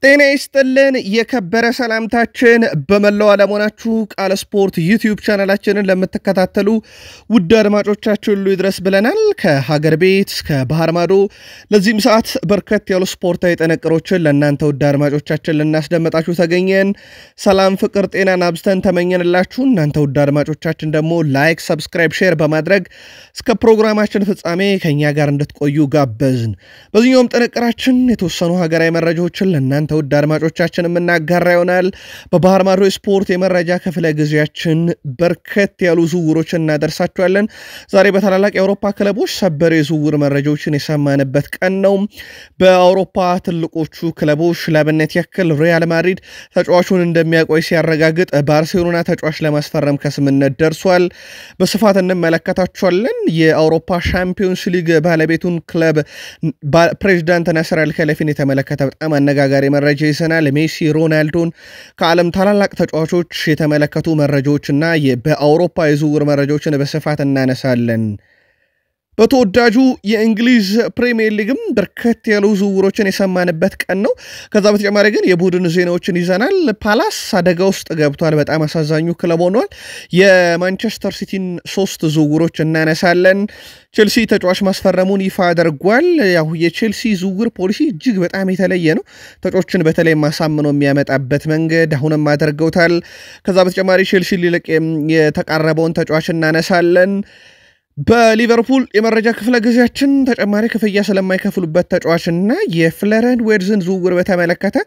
ጤና ይስጥልን የከበረ ሰላምታችን በመላው ዓለም ሆናችሁ ቃል ስፖርት ዩቲዩብ ቻናላችንን ለምትከታተሉ ውድ አድማጮቻችን ሁሉ ይድረስ ብለናል። ከሀገር ቤት እስከ ባህር ማዶ ለዚህም ሰዓት በርከት ያሉ ስፖርታዊ ጥንቅሮችን ለእናንተ ውድ አድማጮቻችን ልናስደምጣችሁ ተገኘን። ሰላም ፍቅር ጤናን አብዝተን ተመኘንላችሁ። እናንተ ውድ አድማጮቻችን ደግሞ ላይክ፣ ሰብስክራይብ፣ ሼር በማድረግ እስከ ፕሮግራማችን ፍጻሜ ከኛ ጋር እንድትቆዩ ጋበዝን። በዚህኛውም ጥንቅራችን የተወሰኑ ሀገራዊ መረጃዎችን ለእናንተ ውድ አድማጮቻችን የምናጋራ ይሆናል። በባህር ማዶ ስፖርት የመረጃ ክፍለ ጊዜያችን በርከት ያሉ ዝውውሮችን እናደርሳችኋለን። ዛሬ በታላላቅ የአውሮፓ ክለቦች ሰበር የዝውውር መረጃዎችን የሰማንበት ቀን ነው። በአውሮፓ ትልቆቹ ክለቦች ለአብነት ያክል ሪያል ማድሪድ ተጫዋቹን እንደሚያቆይ ሲያረጋግጥ ባርሴሎና ተጫዋች ለማስፈረም ከስምምነት ደርሷል። በስፋት እንመለከታቸዋለን። የአውሮፓ ሻምፒዮንስ ሊግ ባለቤቱን ክለብ ፕሬዝዳንት ናስር አልከለፊን የተመለከተ በጣም አነጋጋሪ መረጃ ይዘናል። ሜሲ ሮናልዶን ከዓለም ታላላቅ ተጫዋቾች የተመለከቱ መረጃዎችና በአውሮፓ የዝውውር መረጃዎችን በስፋት እናነሳለን። በተወዳጁ የእንግሊዝ ፕሪሚየር ሊግም በርከት ያሉ ዝውውሮችን የሰማንበት ቀን ነው። ከዛ በተጨማሪ ግን የቡድን ዜናዎችን ይዘናል። ፓላስ አደጋ ውስጥ ገብቷል። በጣም አሳዛኙ ክለብ ሆኗል። የማንቸስተር ሲቲን 3 ዝውውሮች እናነሳለን። ቼልሲ ተጫዋች ማስፈረሙን ይፋ አድርጓል። ያው የቼልሲ ዝውውር ፖሊሲ እጅግ በጣም የተለየ ነው። ተጫዋቾችን በተለይ ማሳምኖ የሚያመጣበት መንገድ አሁንም አድርገውታል። ከዛ በተጨማሪ ቼልሲ ሊለቅ የተቃረበውን ተጫዋች እናነሳለን። በሊቨርፑል የመረጃ ክፍለ ጊዜያችን ተጨማሪ ክፍያ ስለማይከፍሉበት ተጫዋችና የፍሎሪያን ዌርትዝን ዝውውር በተመለከተ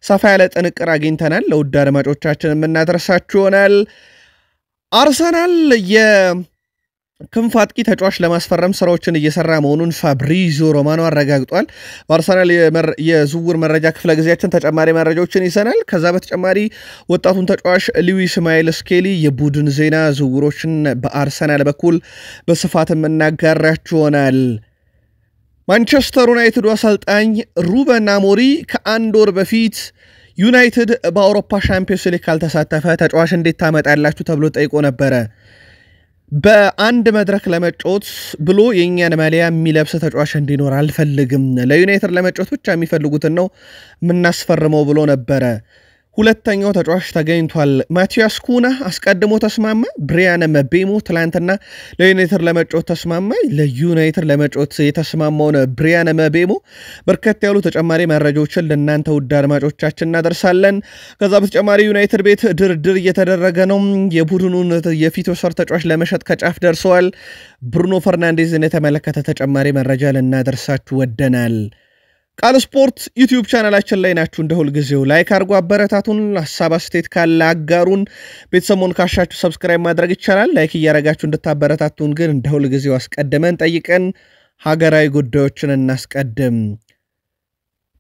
ሰፋ ያለ ጥንቅር አግኝተናል። ለውድ አድማጮቻችን የምናደርሳችሁ ይሆናል። አርሰናል የክንፍ አጥቂ ተጫዋች ለማስፈረም ስራዎችን እየሰራ መሆኑን ፋብሪዚዮ ሮማኖ አረጋግጧል። በአርሰናል የዝውውር መረጃ ክፍለ ጊዜያችን ተጨማሪ መረጃዎችን ይዘናል። ከዛ በተጨማሪ ወጣቱን ተጫዋች ሉዊስ ማይል ስኬሊ የቡድን ዜና ዝውውሮችን በአርሰናል በኩል በስፋት የምናጋራችሁ ይሆናል። ማንቸስተር ዩናይትድ አሰልጣኝ ሩበን አሞሪም ከአንድ ወር በፊት ዩናይትድ በአውሮፓ ሻምፒዮንስ ሊግ ካልተሳተፈ ተጫዋች እንዴት ታመጣላችሁ ተብሎ ጠይቆ ነበረ። በአንድ መድረክ ለመጫወት ብሎ የኛን ማሊያ የሚለብስ ተጫዋች እንዲኖር አልፈልግም፣ ለዩናይትድ ለመጫወት ብቻ የሚፈልጉትን ነው የምናስፈርመው ብሎ ነበረ። ሁለተኛው ተጫዋች ተገኝቷል። ማቲያስ ኩና አስቀድሞ ተስማማ። ብሪያን ምቤሞ ትላንትና ለዩናይትድ ለመጫወት ተስማማ። ለዩናይትድ ለመጫወት የተስማማውን ብሪያን ምቤሞ በርከት ያሉ ተጨማሪ መረጃዎችን ለእናንተ ውድ አድማጮቻችን እናደርሳለን። ከዛ በተጨማሪ ዩናይትድ ቤት ድርድር እየተደረገ ነው። የቡድኑን የፊት ወሰር ተጫዋች ለመሸጥ ከጫፍ ደርሰዋል። ብሩኖ ፈርናንዴዝን የተመለከተ ተጨማሪ መረጃ ልናደርሳችሁ ወደናል። ቃል ስፖርት ዩቲዩብ ቻናላችን ላይ ናችሁ። እንደ ሁል ጊዜው ላይክ አድርጉ፣ አበረታቱን። ሐሳብ አስተያየት ካለ አጋሩን። ቤተሰቡን ካሻችሁ ሰብስክራይብ ማድረግ ይቻላል። ላይክ እያረጋችሁ እንድታበረታቱን ግን እንደ ሁል ጊዜው አስቀድመን ጠይቀን ሀገራዊ ጉዳዮችን እናስቀድም።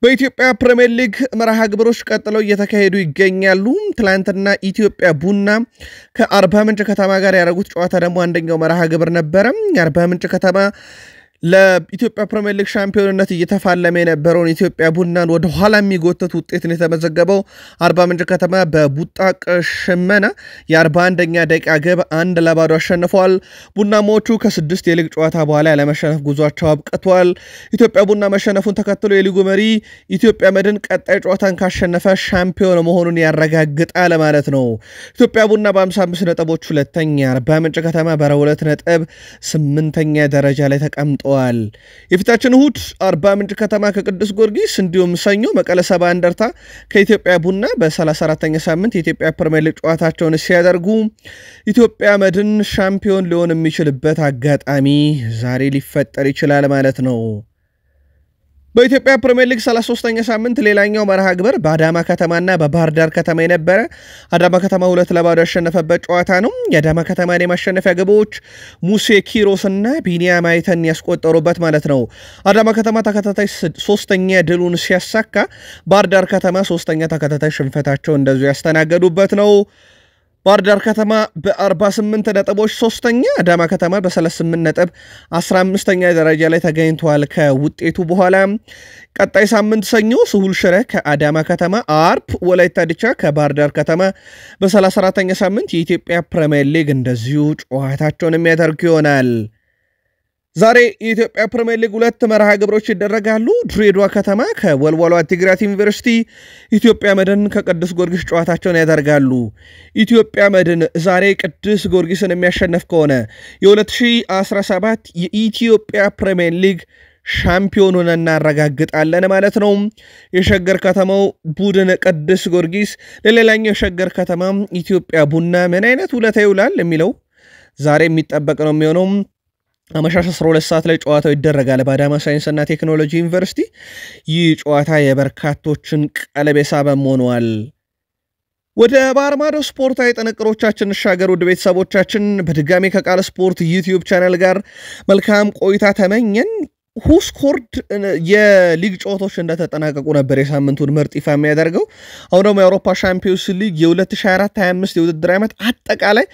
በኢትዮጵያ ፕሪሚየር ሊግ መርሃ ግብሮች ቀጥለው እየተካሄዱ ይገኛሉ። ትላንትና ኢትዮጵያ ቡና ከአርባ ምንጭ ከተማ ጋር ያደረጉት ጨዋታ ደግሞ አንደኛው መርሃ ግብር ነበረ። አርባ ምንጭ ከተማ ለኢትዮጵያ ፕሪሚየር ሊግ ሻምፒዮንነት እየተፋለመ የነበረውን ኢትዮጵያ ቡናን ወደ ኋላ የሚጎተት ውጤትን የተመዘገበው አርባ ምንጭ ከተማ በቡጣቅ ሽመና የ41ኛ ደቂቃ ግብ 1-0 አሸንፈዋል። ቡናማዎቹ ከ6 የሊግ ጨዋታ በኋላ ያለመሸነፍ ጉዟቸው አብቅቷል። ኢትዮጵያ ቡና መሸነፉን ተከትሎ የሊጉ መሪ ኢትዮጵያ መድን ቀጣይ ጨዋታን ካሸነፈ ሻምፒዮን መሆኑን ያረጋግጣል ማለት ነው። ኢትዮጵያ ቡና በ55 ነጥቦች ሁለተኛ፣ አርባ ምንጭ ከተማ በ2 ነጥብ 8ኛ ደረጃ ላይ ተቀምጠዋል። የፊታችን እሁድ አርባ ምንጭ ከተማ ከቅዱስ ጊዮርጊስ እንዲሁም ሰኞ መቀለ ሰባ እንደርታ ከኢትዮጵያ ቡና በ34ኛ ሳምንት የኢትዮጵያ ፕሪሚየር ሊግ ጨዋታቸውን ሲያደርጉ ኢትዮጵያ መድን ሻምፒዮን ሊሆን የሚችልበት አጋጣሚ ዛሬ ሊፈጠር ይችላል ማለት ነው። በኢትዮጵያ ፕሪሚየር ሊግ 33ኛ ሳምንት ሌላኛው መርሃ ግብር በአዳማ ከተማና በባህር ዳር ከተማ የነበረ አዳማ ከተማ 2-0 ያሸነፈበት ጨዋታ ነው። የአዳማ ከተማን የማሸነፊያ ግቦች ሙሴ ኪሮስና ቢኒያም አይተን ያስቆጠሩበት ማለት ነው። አዳማ ከተማ ተከታታይ 3ኛ ድሉን ሲያሳካ፣ ባህር ዳር ከተማ 3ኛ ተከታታይ ሽንፈታቸው እንደዚሁ ያስተናገዱበት ነው። ባህር ዳር ከተማ በ48 ነጥቦች 3ኛ፣ አዳማ ከተማ በ38 ነጥብ 15ኛ ደረጃ ላይ ተገኝተዋል። ከውጤቱ በኋላ ቀጣይ ሳምንት ሰኞ ስሁል ሽረ ከአዳማ ከተማ፣ አርብ ወላይታ ዲቻ ከባህር ዳር ከተማ በ34ኛ ሳምንት የኢትዮጵያ ፕሪሚየር ሊግ እንደዚሁ ጨዋታቸውን የሚያደርጉ ይሆናል። ዛሬ የኢትዮጵያ ፕሪሚየር ሊግ ሁለት መርሃ ግብሮች ይደረጋሉ። ድሬዳዋ ከተማ ከወልዋሎ ዓዲግራት ዩኒቨርሲቲ፣ ኢትዮጵያ መድን ከቅዱስ ጊዮርጊስ ጨዋታቸውን ያደርጋሉ። ኢትዮጵያ መድን ዛሬ ቅዱስ ጊዮርጊስን የሚያሸንፍ ከሆነ የ2017 የኢትዮጵያ ፕሪሚየር ሊግ ሻምፒዮኑን እናረጋግጣለን ማለት ነው። የሸገር ከተማው ቡድን ቅዱስ ጊዮርጊስ ለሌላኛው የሸገር ከተማ ኢትዮጵያ ቡና ምን አይነት ውለታ ይውላል የሚለው ዛሬ የሚጠበቅ ነው የሚሆነው። አመሻሽ 12 ሰዓት ላይ ጨዋታው ይደረጋል በአዳማ ሳይንስና ቴክኖሎጂ ዩኒቨርሲቲ። ይህ ጨዋታ የበርካቶችን ቀልብ የሳበም ሆኗል። ወደ ባህር ማዶ ስፖርታዊ ጥንቅሮቻችን እንሻገር። ውድ ቤተሰቦቻችን በድጋሚ ከቃል ስፖርት ዩቲዩብ ቻናል ጋር መልካም ቆይታ ተመኘን። ሁስኮርድ የሊግ ጨዋታዎች እንደተጠናቀቁ ነበር የሳምንቱን ምርጥ ይፋ የሚያደርገው። አሁን ደግሞ የአውሮፓ ሻምፒዮንስ ሊግ የ2024-25 የውድድር ዓመት አጠቃላይ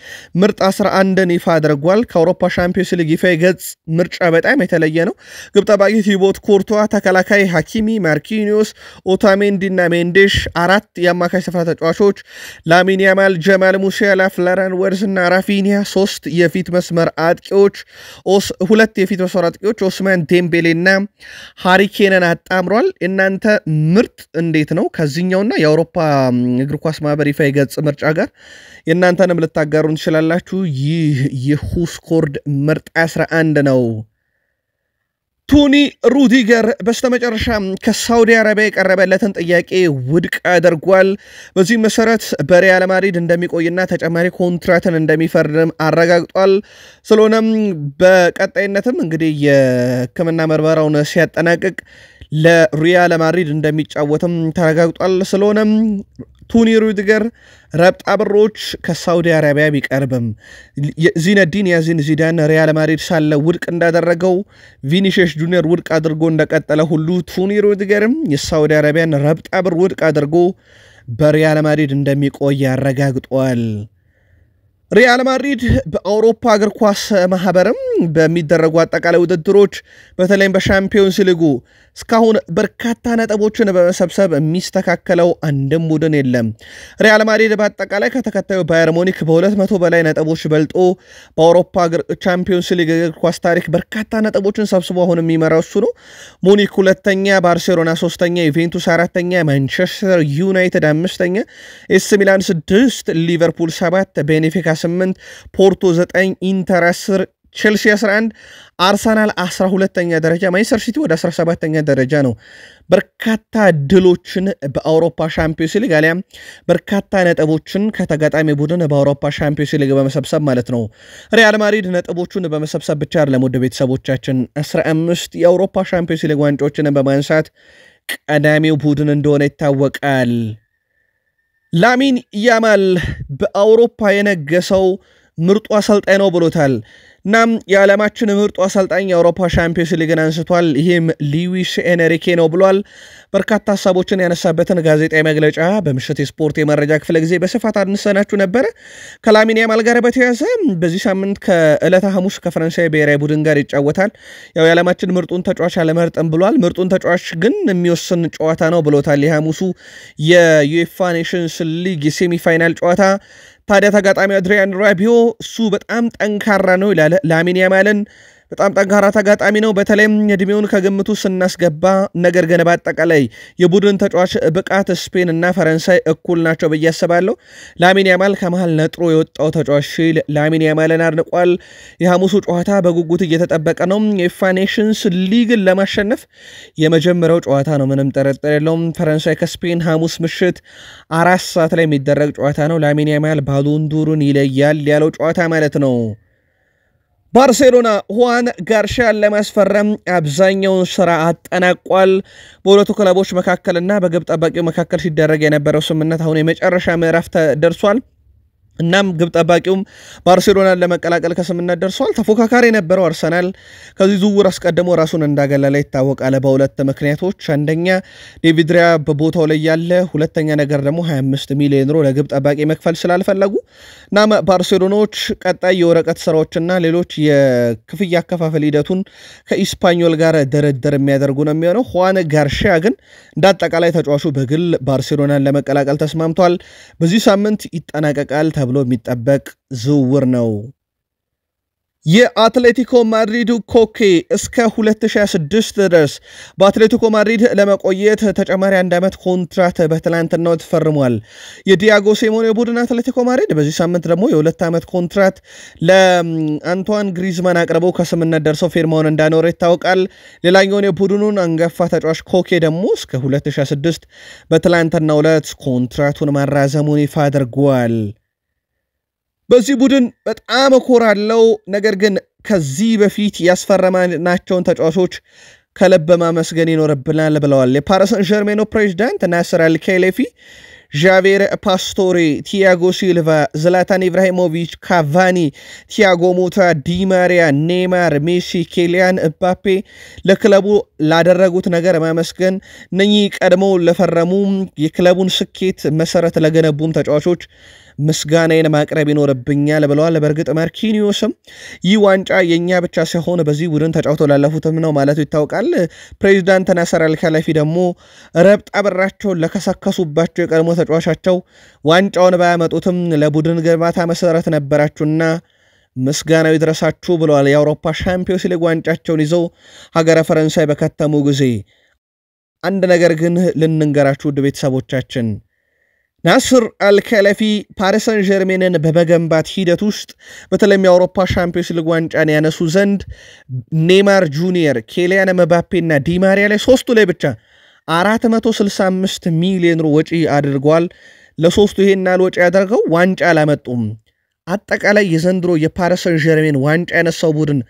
ምርጥ 11ን ይፋ አድርጓል። ከአውሮፓ ሻምፒዮንስ ሊግ ይፋ ገጽ ምርጫ በጣም የተለየ ነው። ግብ ጠባቂ ቲቦት ኮርቷ፣ ተከላካይ ሐኪሚ፣ ማርኪኒዮስ፣ ኦታሜንዲ እና ሜንዴሽ፣ አራት የአማካይ ስፍራ ተጫዋቾች ላሚን ያማል፣ ጀማል ሙሲያላ፣ ፍሎሪያን ዊርትዝ እና ራፊኒያ፣ ሶስት የፊት መስመር አጥቂዎች ሁለት የፊት መስመር አጥቂዎች ኦስማን ዴምቤሌና ሃሪኬንን አጣምሯል። እናንተ ምርጥ እንዴት ነው ከዚህኛውና የአውሮፓ እግር ኳስ ማህበር ይፋ ገጽ ምርጫ ጋር የእናንተንም ልታጋሩን ትችላላችሁ። ይህ የሁስኮርድ ምርጥ 11 ነው። ቶኒ ሩዲገር በስተመጨረሻ ከሳውዲ አረቢያ የቀረበለትን ጥያቄ ውድቅ አድርጓል። በዚህ መሰረት በሪያል ማድሪድ እንደሚቆይና ተጨማሪ ኮንትራትን እንደሚፈርም አረጋግጧል። ስለሆነም በቀጣይነትም እንግዲህ የሕክምና ምርመራውን ሲያጠናቅቅ ለሪያል ማድሪድ እንደሚጫወትም ተረጋግጧል። ስለሆነም ቶኒ ሩዲገር ረብጣ ብሮች ከሳውዲ አረቢያ ቢቀርብም ዚነዲን ዚዳን ሪያል ማድሪድ ሳለ ውድቅ እንዳደረገው ቪኒሲየስ ጁኒየር ውድቅ አድርጎ እንደቀጠለ ሁሉ ቶኒ ሩዲገርም የሳውዲ አረቢያን ረብጣ ብር ውድቅ አድርጎ በሪያል ማድሪድ እንደሚቆይ አረጋግጧል። ሪያል ማድሪድ በአውሮፓ እግር ኳስ ማህበርም በሚደረጉ አጠቃላይ ውድድሮች በተለይም በሻምፒዮንስ ሊጉ እስካሁን በርካታ ነጥቦችን በመሰብሰብ የሚስተካከለው አንድም ቡድን የለም። ሪያል ማድሪድ በአጠቃላይ ከተከታዩ ባየር ሙኒክ በ200 በላይ ነጥቦች በልጦ በአውሮፓ ቻምፒዮንስ ሊግ እግር ኳስ ታሪክ በርካታ ነጥቦችን ሰብስቦ አሁን የሚመራው እሱ ነው። ሙኒክ ሁለተኛ፣ ባርሴሎና ሶስተኛ፣ ዩቬንቱስ አራተኛ፣ ማንቸስተር ዩናይትድ አምስተኛ፣ ኤስ ሚላን 6፣ ሊቨርፑል 7፣ ቤኔፊካ 8፣ ፖርቶ 9፣ ኢንተር 10፣ ቼልሲ 11፣ አርሰናል 12ኛ ደረጃ፣ ማንቸስተር ሲቲ ወደ 17ኛ ደረጃ ነው። በርካታ ድሎችን በአውሮፓ ሻምፒዮንስ ሊግ አሊያም በርካታ ነጥቦችን ከተጋጣሚ ቡድን በአውሮፓ ሻምፒዮንስ ሊግ በመሰብሰብ ማለት ነው። ሪያል ማድሪድ ነጥቦቹን በመሰብሰብ ብቻ አይደለም ወደ ቤተሰቦቻችን 15 የአውሮፓ ሻምፒዮንስ ሊግ ዋንጫዎችን በማንሳት ቀዳሚው ቡድን እንደሆነ ይታወቃል። ላሚን ያማል በአውሮፓ የነገሰው ምርጡ አሰልጣኝ ነው ብሎታል። እናም የዓለማችን ምርጡ አሰልጣኝ የአውሮፓ ሻምፒዮንስ ሊግን አንስቷል። ይህም ሉዊስ ኤንሪኬ ነው ብሏል። በርካታ ሀሳቦችን ያነሳበትን ጋዜጣዊ መግለጫ በምሽት የስፖርት የመረጃ ክፍለ ጊዜ በስፋት አድንሰናችሁ ነበረ። ከላሚን ያማል ጋር በተያያዘ በዚህ ሳምንት ከዕለተ ሐሙስ ከፈረንሳይ ብሔራዊ ቡድን ጋር ይጫወታል። ያው የዓለማችን ምርጡን ተጫዋች አለመርጥም ብሏል። ምርጡን ተጫዋች ግን የሚወስን ጨዋታ ነው ብሎታል። የሐሙሱ የዩኤፋ ኔሽንስ ሊግ የሴሚፋይናል ጨዋታ ታዲያ ተጋጣሚ አድሪያን ራቢዮ እሱ በጣም ጠንካራ ነው ይላል። ላሚን ያማልን በጣም ጠንካራ ተጋጣሚ ነው፣ በተለይም እድሜውን ከግምቱ ስናስገባ። ነገር ግን በአጠቃላይ የቡድን ተጫዋች ብቃት ስፔን እና ፈረንሳይ እኩል ናቸው ብዬ አስባለሁ። ላሚን ያማል ከመሃል ነጥሮ የወጣው ተጫዋች ሲል ላሚን ያማልን አድንቋል። የሐሙሱ ጨዋታ በጉጉት እየተጠበቀ ነው። የዩኤፋ ኔሽንስ ሊግን ለማሸነፍ የመጀመሪያው ጨዋታ ነው፣ ምንም ጥርጥር የለውም። ፈረንሳይ ከስፔን ሐሙስ ምሽት 4 ሰዓት ላይ የሚደረግ ጨዋታ ነው። ላሚን ያማል ባሎን ዶሩን ይለያል ያለው ጨዋታ ማለት ነው። ባርሴሎና ሁዋን ጋርሻን ለማስፈረም አብዛኛውን ስራ አጠናቋል። በሁለቱ ክለቦች መካከልና በግብ ጠባቂው መካከል ሲደረግ የነበረው ስምምነት አሁን የመጨረሻ ምዕራፍ ደርሷል። እናም ግብ ጠባቂውም ባርሴሎናን ለመቀላቀል ከስምምነት ደርሷል። ተፎካካሪ የነበረው አርሰናል ከዚህ ዝውውር አስቀድሞ ራሱን እንዳገለለ ይታወቃል በሁለት ምክንያቶች። አንደኛ ዴቪድ ራያ በቦታው ላይ ያለ፣ ሁለተኛ ነገር ደግሞ 25 ሚሊዮን ዩሮ ለግብ ጠባቂ መክፈል ስላልፈለጉ እናም ባርሴሎናዎች ቀጣይ የወረቀት ስራዎችና ሌሎች የክፍያ አከፋፈል ሂደቱን ከኢስፓኞል ጋር ድርድር የሚያደርጉ ነው የሚሆነው። ሁዋን ጋርሺያ ግን እንዳጠቃላይ ተጫዋቹ በግል ባርሴሎናን ለመቀላቀል ተስማምቷል። በዚህ ሳምንት ይጠናቀቃል ተብሎ የሚጠበቅ ዝውውር ነው። የአትሌቲኮ ማድሪዱ ኮኬ እስከ 2026 ድረስ በአትሌቲኮ ማድሪድ ለመቆየት ተጨማሪ 1 ዓመት ኮንትራት በትላንትናው ተፈርሟል። የዲያጎ ሲሞኔ ቡድን አትሌቲኮ ማድሪድ በዚህ ሳምንት ደግሞ የ2 ዓመት ኮንትራት ለአንቷን ግሪዝማን አቅርበው ከስምነት ደርሰው ፊርማውን እንዳኖረ ይታወቃል። ሌላኛውን የቡድኑን አንጋፋ ተጫዋች ኮኬ ደግሞ እስከ 2026 በትላንትናው ዕለት ኮንትራቱን ማራዘሙን ይፋ አድርጓል። በዚህ ቡድን በጣም እኮራለሁ፣ ነገር ግን ከዚህ በፊት ያስፈረማናቸውን ተጫዋቾች ከልብ ማመስገን ይኖርብናል ብለዋል። የፓሪስ ሰን ዠርሜኑ ፕሬዝዳንት ናስር አልከላፊ ዣቬር ፓስቶሬ፣ ቲያጎ ሲልቫ፣ ዝላታን ኢብራሂሞቪች፣ ካቫኒ፣ ቲያጎ ሞታ፣ ዲማሪያ፣ ኔይማር፣ ሜሲ፣ ኬሊያን እምባፔ ለክለቡ ላደረጉት ነገር ማመስገን እነኚህ ቀድመው ለፈረሙ የክለቡን ስኬት መሰረት ለገነቡም ተጫዋቾች ምስጋናዬን ማቅረብ ይኖርብኛል ብለዋል። በእርግጥ ማርኪኒዮስም ይህ ዋንጫ የኛ ብቻ ሳይሆን በዚህ ቡድን ተጫውቶ ላለፉትም ነው ማለቱ ይታወቃል። ፕሬዝዳንት ናስር አልከላፊ ደግሞ ረብጣ በራቸውን ለከሰከሱባቸው የቀድሞ ተጫዋቻቸው ዋንጫውን ባያመጡትም ለቡድን ግንባታ መሰረት ነበራችሁና ምስጋናው ይድረሳችሁ ብለዋል። የአውሮፓ ሻምፒዮንስ ሊግ ዋንጫቸውን ይዘው ሀገረ ፈረንሳይ በከተሙ ጊዜ አንድ ነገር ግን ልንንገራችሁ ውድ ቤተሰቦቻችን፣ ናስር አልከላፊ ፓሪስ ሰን ዠርሜንን በመገንባት ሂደት ውስጥ በተለይም የአውሮፓ ሻምፒዮንስ ሊግ ዋንጫን ያነሱ ዘንድ ኔይማር ጁኒየር፣ ኬሊያን ምባፔና ዲማሪያ ላይ ሶስቱ ላይ ብቻ 465 ሚሊዮን ወጪ አድርጓል። ለሶስቱ ይሄን ወጪ ያደርገው ዋንጫ አላመጡም። አጠቃላይ የዘንድሮ የፓሪስ ሰን ዠርሜን ዋንጫ ያነሳው ቡድን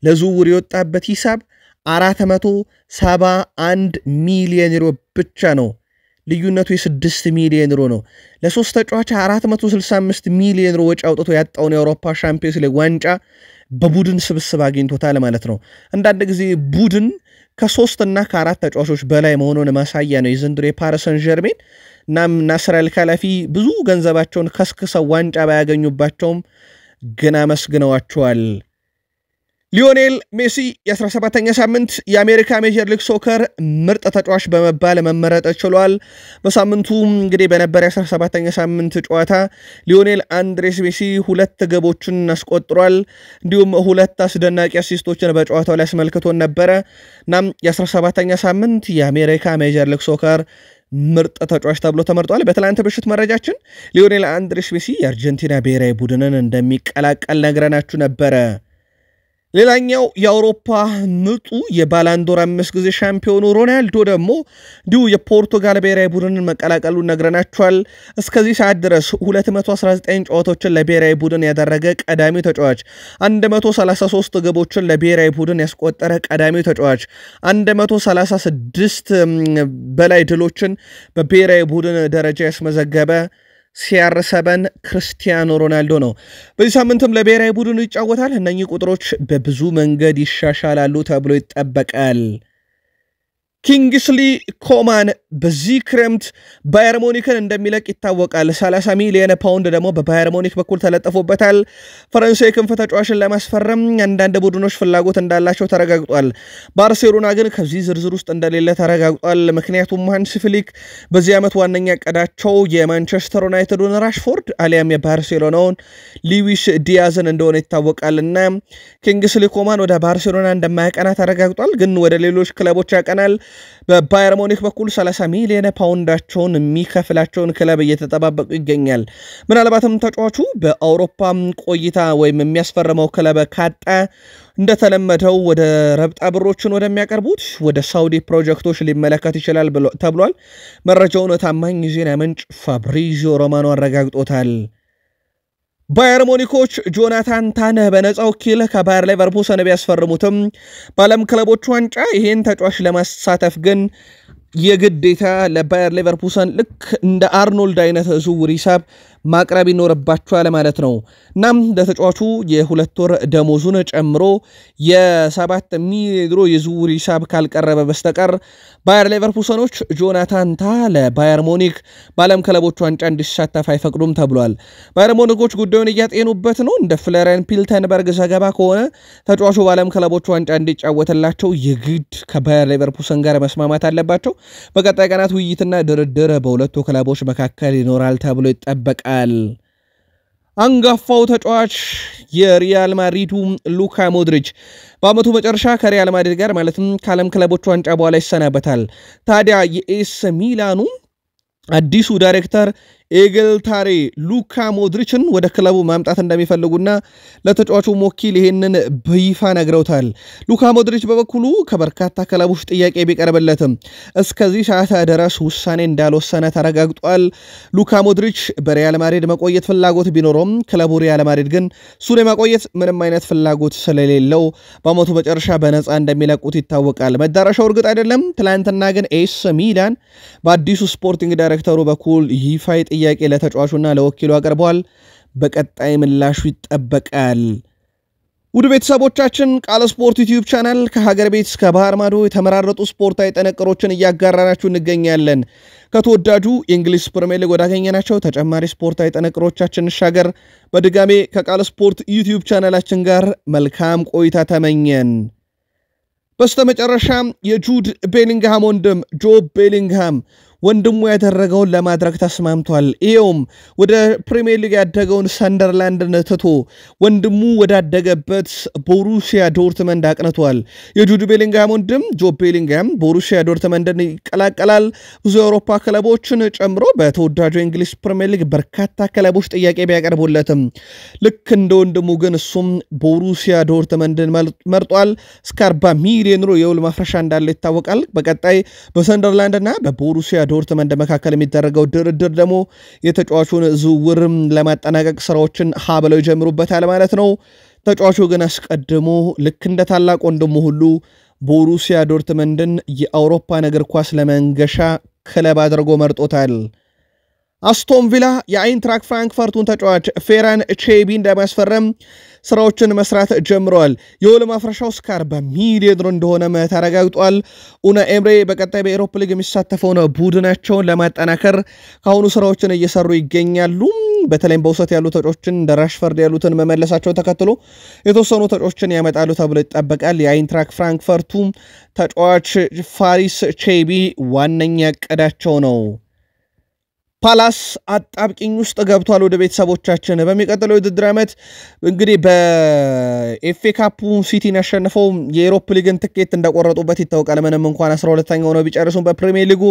ለዝውውር የወጣበት ሂሳብ 471 ሚሊዮን ዩሮ ብቻ ነው። ልዩነቱ የ6 ሚሊዮን ዩሮ ነው። ለሶስት ተጫዋች 465 ሚሊዮን ዩሮ ወጪ አውጥቶ ያጣውን የአውሮፓ ሻምፒዮንስ ሊግ ዋንጫ በቡድን ስብስብ አግኝቶታል ማለት ነው። አንዳንድ ጊዜ ቡድን ከ3 እና ከ4 ተጫዋቾች በላይ መሆኑን ማሳያ ነው የዘንድሮ የፓሪስ ሰን ዠርሜን። እናም ናስር አልከላፊ ብዙ ገንዘባቸውን ከስክሰው ዋንጫ ባያገኙባቸውም ግን አመስግነዋቸዋል። ሊዮኔል ሜሲ የ17ኛ ሳምንት የአሜሪካ ሜጀር ሊግ ሶከር ምርጥ ተጫዋች በመባል መመረጥ ችሏል። በሳምንቱ እንግዲህ በነበረ 17ኛ ሳምንት ጨዋታ ሊዮኔል አንድሬስ ሜሲ 2 ግቦችን አስቆጥሯል። እንዲሁም 2 አስደናቂ አሲስቶችን በጨዋታው ላይ አስመልክቶን ነበረ። እናም የ17ኛ ሳምንት የአሜሪካ ሜጀር ሊግ ሶከር ምርጥ ተጫዋች ተብሎ ተመርጧል። በትላንት ምሽት መረጃችን ሊዮኔል አንድሬስ ሜሲ የአርጀንቲና ብሔራዊ ቡድንን እንደሚቀላቀል ነግረናችሁ ነበረ። ሌላኛው የአውሮፓ ምርጡ የባላንዶር 5 ጊዜ ሻምፒዮኑ ሮናልዶ ደግሞ እንዲሁ የፖርቱጋል ብሔራዊ ቡድንን መቀላቀሉን ነግረናችኋል። እስከዚህ ሰዓት ድረስ 219 ጨዋታዎችን ለብሔራዊ ቡድን ያደረገ ቀዳሚው ተጫዋች፣ 133 ግቦችን ለብሔራዊ ቡድን ያስቆጠረ ቀዳሚው ተጫዋች፣ 136 በላይ ድሎችን በብሔራዊ ቡድን ደረጃ ያስመዘገበ CR7 ክርስቲያኖ ሮናልዶ ነው። በዚህ ሳምንትም ለብሔራዊ ቡድኑ ይጫወታል። እነኚህ ቁጥሮች በብዙ መንገድ ይሻሻላሉ ተብሎ ይጠበቃል። ኪንግስሊ ኮማን በዚህ ክረምት ባየር ሙኒክን እንደሚለቅ ይታወቃል። 30 ሚሊዮን ፓውንድ ደግሞ በባየር ሙኒክ በኩል ተለጥፎበታል። ፈረንሳይ ክንፍ ተጫዋችን ለማስፈረም አንዳንድ ቡድኖች ፍላጎት እንዳላቸው ተረጋግጧል። ባርሴሎና ግን ከዚህ ዝርዝር ውስጥ እንደሌለ ተረጋግጧል። ምክንያቱም ሃንሲ ፍሊክ በዚህ ዓመት ዋነኛ ቀዳቸው የማንቸስተር ዩናይትዱን ራሽፎርድ አሊያም የባርሴሎናውን ሉዊስ ዲያዝን እንደሆነ ይታወቃልና ኪንግስሊ ኮማን ወደ ባርሴሎና እንደማያቀና ተረጋግጧል። ግን ወደ ሌሎች ክለቦች ያቀናል። በባየር ሙኒክ በኩል 30 ሚሊዮን ፓውንዳቸውን የሚከፍላቸውን ክለብ እየተጠባበቁ ይገኛል። ምናልባትም ተጫዋቹ በአውሮፓ ቆይታ ወይም የሚያስፈርመው ክለብ ካጣ እንደተለመደው ወደ ረብጣ ብሮችን ወደሚያቀርቡት ወደ ሳውዲ ፕሮጀክቶች ሊመለከት ይችላል ተብሏል። መረጃውን ታማኝ ዜና ምንጭ ፋብሪዚዮ ሮማኖ አረጋግጦታል። ባየር ሙኒኮች ጆናታን ታነህ በነፃ ወኪል ከባየር ሌቨርኩሰን ቢያስፈርሙትም በዓለም ክለቦች ዋንጫ ይሄን ተጫዋች ለማሳተፍ ግን የግዴታ ለባየር ሌቨርኩሰን ልክ እንደ አርኖልድ አይነት ዝውውር ሂሳብ ማቅረብ ይኖርባቸዋል ማለት ነው። እናም ለተጫዋቹ የ2 ወር ደሞዙን ጨምሮ የ7 ሚሊዮን ዩሮ የዝውውር ሂሳብ ካልቀረበ በስተቀር ባየር ሌቨርኩሰኖች ጆናታን ታ ለባየር ሙኒክ በዓለም ክለቦች ዋንጫ እንዲሳተፍ አይፈቅዱም ተብሏል። ባየር ሙኒኮች ጉዳዩን እያጤኑበት ነው። እንደ ፍለረን ፒልተንበርግ ዘገባ ከሆነ ተጫዋቹ በዓለም ክለቦች ዋንጫ እንዲጫወትላቸው የግድ ከባየር ሌቨርኩሰን ጋር መስማማት አለባቸው። በቀጣይ ቀናት ውይይትና ድርድር በሁለቱ ክለቦች መካከል ይኖራል ተብሎ ይጠበቃል። አንጋፋው ተጫዋች የሪያል ማድሪዱ ሉካ ሞድሪች በአመቱ መጨረሻ ከሪያል ማድሪድ ጋር ማለትም ከዓለም ክለቦች ዋንጫ በኋላ ይሰናበታል። ታዲያ የኤስ ሚላኑ አዲሱ ዳይሬክተር ኤግልታሬ ሉካ ሞድሪችን ወደ ክለቡ ማምጣት እንደሚፈልጉና ለተጫዋቹ ወኪል ይሄንን በይፋ ነግረውታል። ሉካ ሞድሪች በበኩሉ ከበርካታ ክለቦች ጥያቄ ቢቀርብለትም እስከዚህ ሰዓት ድረስ ውሳኔ እንዳልወሰነ ተረጋግጧል። ሉካ ሞድሪች በሪያል ማድሪድ መቆየት ፍላጎት ቢኖረውም ክለቡ ሪያል ማድሪድ ግን እሱን የማቆየት ምንም አይነት ፍላጎት ስለሌለው በአመቱ መጨረሻ በነፃ እንደሚለቁት ይታወቃል። መዳረሻው እርግጥ አይደለም። ትላንትና ግን ኤስ ሚላን በአዲሱ ስፖርቲንግ ዳይሬክተሩ በኩል ይፋ ጥያቄ ለተጫዋቹና ለወኪሉ አቀርበዋል። በቀጣይ ምላሹ ይጠበቃል። ውድ ቤተሰቦቻችን ቃል ስፖርት ዩቲዩብ ቻናል ከሀገር ቤት እስከ ባህር ማዶ የተመራረጡ ስፖርታዊ ጥንቅሮችን እያጋራናችሁ እንገኛለን። ከተወዳጁ የእንግሊዝ ፕሪሚየር ሊግ ወዳገኘናቸው ተጨማሪ ስፖርታዊ ጥንቅሮቻችን እንሻገር። በድጋሜ ከቃል ስፖርት ዩቲዩብ ቻናላችን ጋር መልካም ቆይታ ተመኘን። በስተመጨረሻም የጁድ ቤሊንግሃም ወንድም ጆብ ቤሊንግሃም ወንድሙ ያደረገውን ለማድረግ ተስማምቷል። ይሄውም ወደ ፕሪሚየር ሊግ ያደገውን ሰንደርላንድን ትቶ ወንድሙ ወዳደገበት ቦሩሲያ ዶርትመንድ አቅንቷል። የጁድ ቤሊንግሃም ወንድም ጆብ ቤሊንግሃም ቦሩሲያ ዶርትመንድን ይቀላቀላል። ብዙ የአውሮፓ ክለቦችን ጨምሮ በተወዳጁ የእንግሊዝ ፕሪሚየር ሊግ በርካታ ክለቦች ጥያቄ ቢያቀርቡለትም ልክ እንደ ወንድሙ ግን እሱም ቦሩሲያ ዶርትመንድን መርጧል። እስከ 40 ሚሊዮን ዩሮ የውል ማፍረሻ እንዳለው ይታወቃል። በቀጣይ በሰንደርላንድና በቦሩሲያ ዶርትመንድ መካከል የሚደረገው ድርድር ደግሞ የተጫዋቹን ዝውውር ለማጠናቀቅ ስራዎችን ሀብለው ይጀምሩበታል ማለት ነው። ተጫዋቹ ግን አስቀድሞ ልክ እንደ ታላቅ ወንድሙ ሁሉ ቦሩሲያ ዶርትመንድን የአውሮፓ እግር ኳስ ለመንገሻ ክለብ አድርጎ መርጦታል። አስቶን ቪላ የአይንትራክ ፍራንክፈርቱን ተጫዋች ፌራን ቼቢ እንደማስፈረም ስራዎችን መስራት ጀምረዋል። የውል ማፍረሻው እስከ 40 ሚሊዮን እንደሆነ ተረጋግጧል። ኡና ኤምሬ በቀጣይ በኤሮፓ ሊግ የሚሳተፈውን ቡድናቸውን ለማጠናከር ካሁኑ ስራዎችን እየሰሩ ይገኛሉ። በተለይም በውሰት ያሉ ተጫዋቾችን እንደ ራሽፈርድ ያሉትን መመለሳቸውን ተከትሎ የተወሰኑ ተጫዋቾችን ያመጣሉ ተብሎ ይጠበቃል። የአይንትራክ ፍራንክፈርቱ ተጫዋች ፋሪስ ቼቢ ዋነኛ ዕቅዳቸው ነው። ፓላስ አጣብቂኝ ውስጥ ገብቷል። ወደ ቤተሰቦቻችን በሚቀጥለው የውድድር ዓመት እንግዲህ በኤፍኤ ካፑ ሲቲን ያሸነፈው የኤሮፓ ሊግን ትኬት እንደቆረጡበት ይታወቃል። ምንም እንኳን 12ኛ ሆነው ቢጨርሱም በፕሪሚየር ሊጉ